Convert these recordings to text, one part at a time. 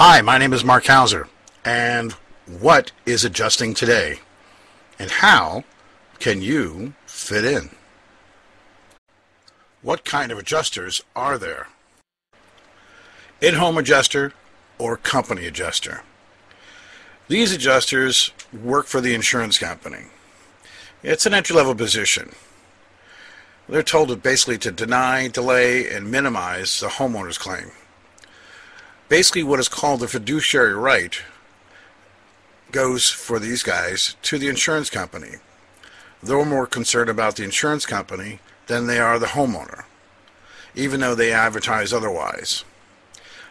Hi, my name is Mark Hauser, and what is adjusting today? And how can you fit in? What kind of adjusters are there? In-home adjuster or company adjuster? These adjusters work for the insurance company. It's an entry-level position. They're told basically to deny, delay, and minimize the homeowner's claim. Basically, what is called the fiduciary right goes for these guys to the insurance company. They're more concerned about the insurance company than they are the homeowner, even though they advertise otherwise.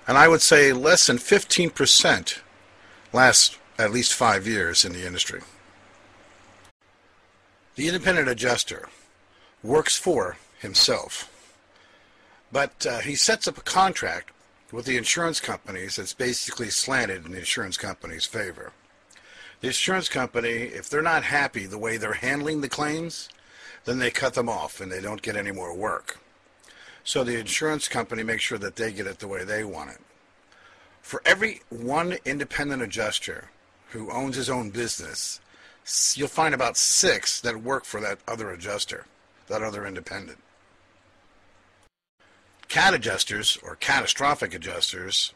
And I would say less than 15% last at least 5 years in the industry. The independent adjuster works for himself, but he sets up a contract with the insurance companies that's basically slanted in the insurance company's favor. The insurance company, if they're not happy the way they're handling the claims, then they cut them off and they don't get any more work. So the insurance company makes sure that they get it the way they want it. For every one independent adjuster who owns his own business, you'll find about 6 that work for that other adjuster, that other independent. CAT adjusters, or catastrophic adjusters,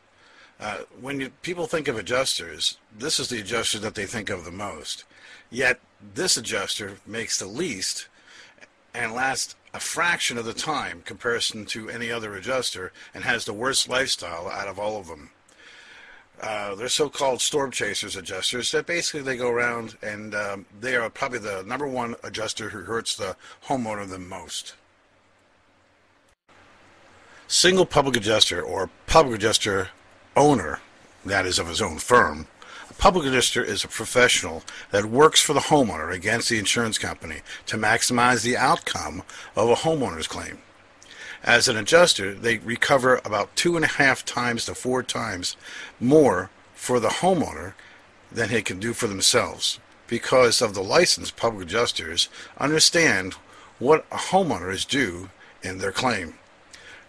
when people think of adjusters, this is the adjuster that they think of the most. Yet this adjuster makes the least and lasts a fraction of the time comparison to any other adjuster and has the worst lifestyle out of all of them. They're so-called storm chasers adjusters that basically they go around and they are probably the number one adjuster who hurts the homeowner the most. Single public adjuster, or public adjuster owner, that is of his own firm. A public adjuster is a professional that works for the homeowner against the insurance company to maximize the outcome of a homeowner's claim. As an adjuster, they recover about 2.5 times to 4 times more for the homeowner than they can do for themselves, because of the licensed public adjusters understand what a homeowner is due in their claim.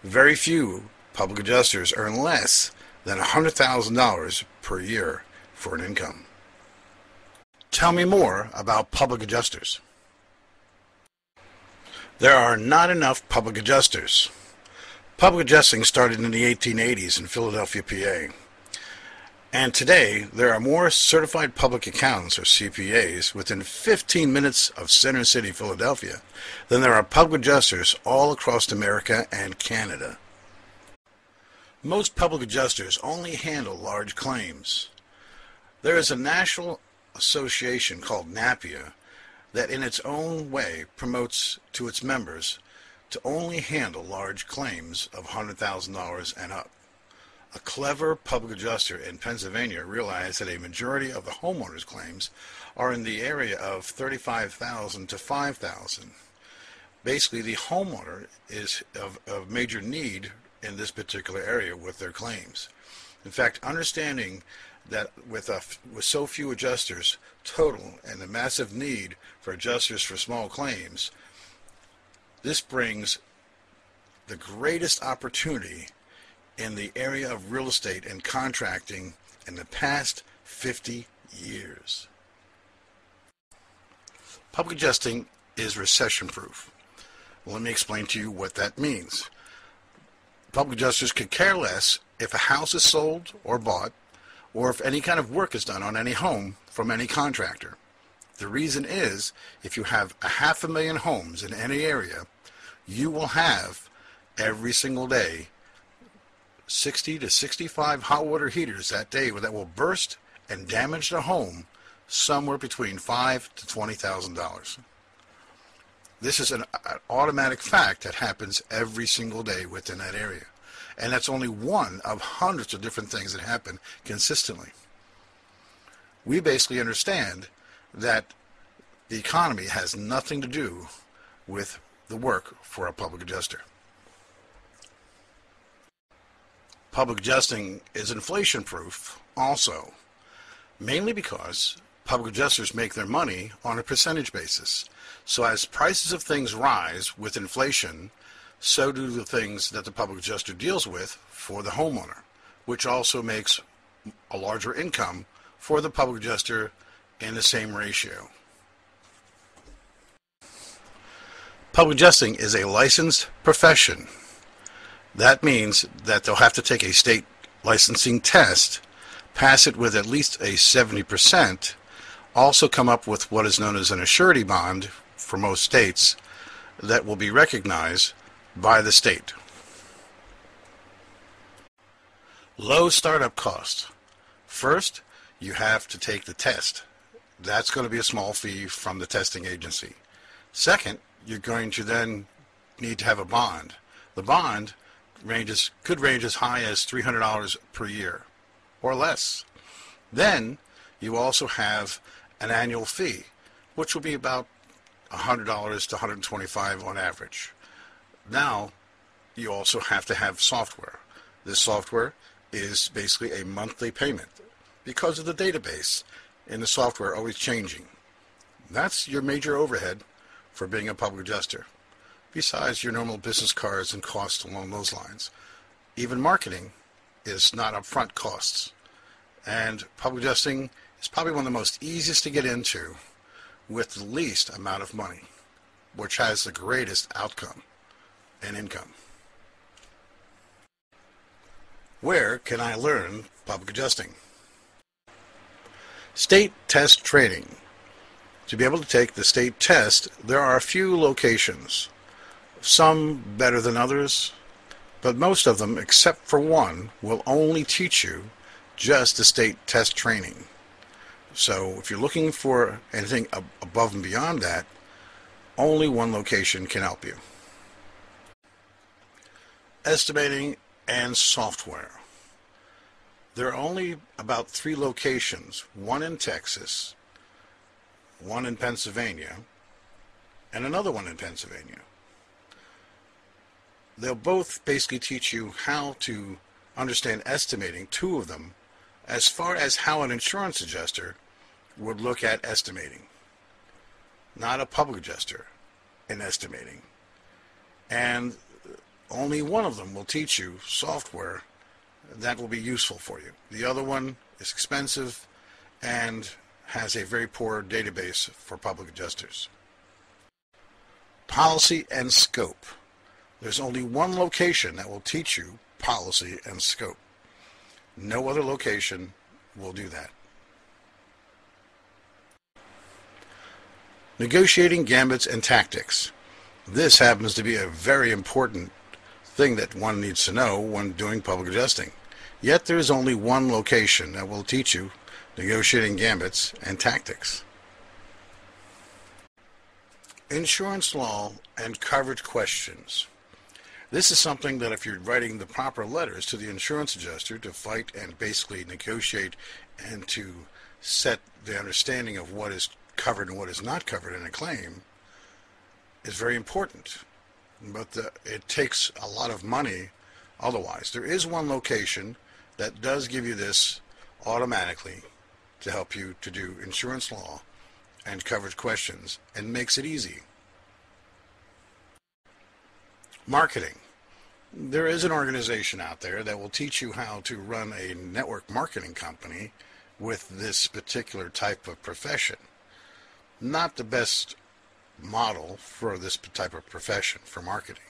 Very few public adjusters earn less than $100,000 per year for an income. Tell me more about public adjusters. There are not enough public adjusters. Public adjusting started in the 1880s in Philadelphia, PA. And today, there are more certified public accountants, or CPAs, within 15 minutes of Center City, Philadelphia, than there are public adjusters all across America and Canada. Most public adjusters only handle large claims. There is a national association called NAPIA that in its own way promotes to its members to only handle large claims of $100,000 and up. A clever public adjuster in Pennsylvania realized that a majority of the homeowners' claims are in the area of $35,000 to $5,000. Basically, the homeowner is of major need in this particular area with their claims. In fact, understanding that with so few adjusters total and the massive need for adjusters for small claims, this brings the greatest opportunity in the area of real estate and contracting in the past 50 years. Public adjusting is recession-proof. Let me explain to you what that means. Public adjusters could care less if a house is sold or bought, or if any kind of work is done on any home from any contractor. The reason is, if you have 500,000 homes in any area, you will have every single day 60 to 65 hot water heaters that day that will burst and damage the home somewhere between $5,000 to $20,000. This is an automatic fact that happens every single day within that area. And that's only one of hundreds of different things that happen consistently. We basically understand that the economy has nothing to do with the work for a public adjuster. Public adjusting is inflation-proof also, mainly because public adjusters make their money on a percentage basis. So as prices of things rise with inflation, so do the things that the public adjuster deals with for the homeowner, which also makes a larger income for the public adjuster in the same ratio. Public adjusting is a licensed profession. That means that they'll have to take a state licensing test, pass it with at least a 70%, also come up with what is known as an assurity bond for most states that will be recognized by the state. Low startup cost. First, you have to take the test. That's going to be a small fee from the testing agency. Second, you're going to then need to have a bond. The bond could range as high as $300 per year or less. Then you also have an annual fee, which will be about $100 to $125 on average. Now you also have to have software. This software is basically a monthly payment because of the database in the software always changing. That's your major overhead for being a public adjuster, besides your normal business cards and costs along those lines. Even marketing is not upfront costs, and public adjusting is probably one of the most easiest to get into with the least amount of money, which has the greatest outcome and income. Where can I learn public adjusting? State test training. To be able to take the state test, there are a few locations, some better than others, but most of them, except for one, will only teach you just the state test training. So if you're looking for anything above and beyond that, only one location can help you. Estimating and software. There are only about 3 locations, one in Texas, one in Pennsylvania, and another one in Pennsylvania. They'll both basically teach you how to understand estimating, 2 of them, as far as how an insurance adjuster would look at estimating, not a public adjuster in estimating. And only one of them will teach you software that will be useful for you. The other one is expensive and has a very poor database for public adjusters. Policy and scope. There's only one location that will teach you policy and scope. No other location will do that. Negotiating gambits and tactics. This happens to be a very important thing that one needs to know when doing public adjusting. Yet there is only one location that will teach you negotiating gambits and tactics. Insurance law and coverage questions. This is something that if you're writing the proper letters to the insurance adjuster to fight and basically negotiate and to set the understanding of what is covered and what is not covered in a claim, is very important. But it takes a lot of money otherwise. There is one location that does give you this automatically to help you to do insurance law and coverage questions and makes it easy. Marketing. There is an organization out there that will teach you how to run a network marketing company with this particular type of profession. Not the best model for this type of profession for marketing.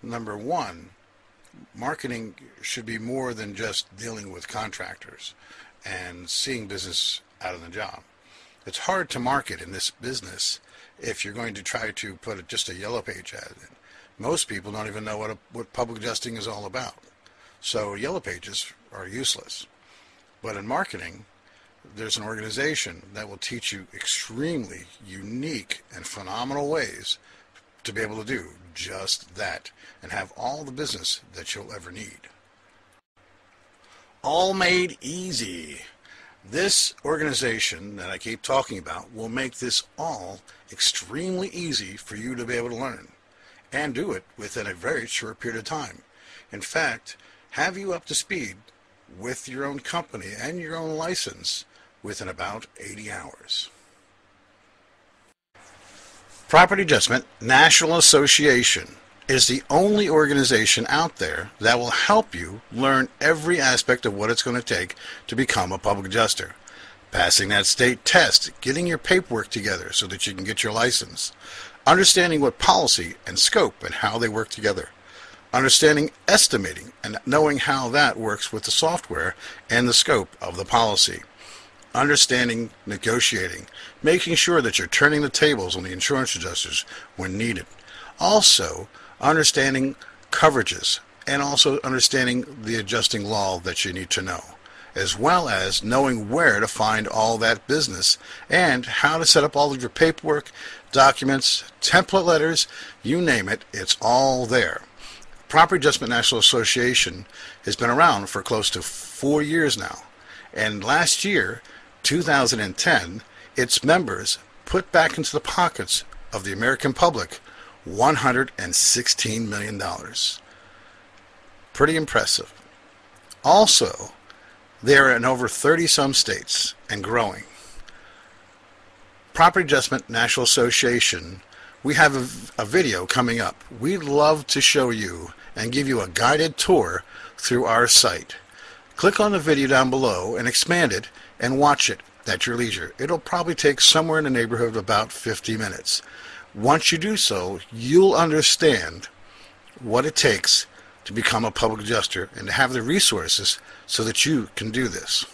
Number one, marketing should be more than just dealing with contractors and seeing business out of the job. It's hard to market in this business if you're going to try to put just a yellow page ad in. Most people don't even know what public adjusting is all about. So yellow pages are useless. But in marketing, there's an organization that will teach you extremely unique and phenomenal ways to be able to do just that and have all the business that you'll ever need. All made easy. This organization that I keep talking about will make this all extremely easy for you to be able to learn and do it within a very short period of time. In fact, have you up to speed with your own company and your own license within about 80 hours. Property Adjustment National Association. is the only organization out there that will help you learn every aspect of what it's going to take to become a public adjuster. Passing that state test, getting your paperwork together so that you can get your license, understanding what policy and scope and how they work together, understanding estimating and knowing how that works with the software and the scope of the policy, understanding negotiating, making sure that you're turning the tables on the insurance adjusters when needed. Also, understanding coverages and also understanding the adjusting law that you need to know, as well as knowing where to find all that business and how to set up all of your paperwork, documents, template letters, you name it, it's all there. Property Adjustment National Association has been around for close to 4 years now, and last year, 2010, its members put back into the pockets of the American public $116 million. Pretty impressive. Also, they're in over 30-some states and growing. Property Adjustment National Association, we have a video coming up. We'd love to show you and give you a guided tour through our site. Click on the video down below and expand it and watch it at your leisure. It'll probably take somewhere in the neighborhood of about 50 minutes. Once you do so, you'll understand what it takes to become a public adjuster and to have the resources so that you can do this.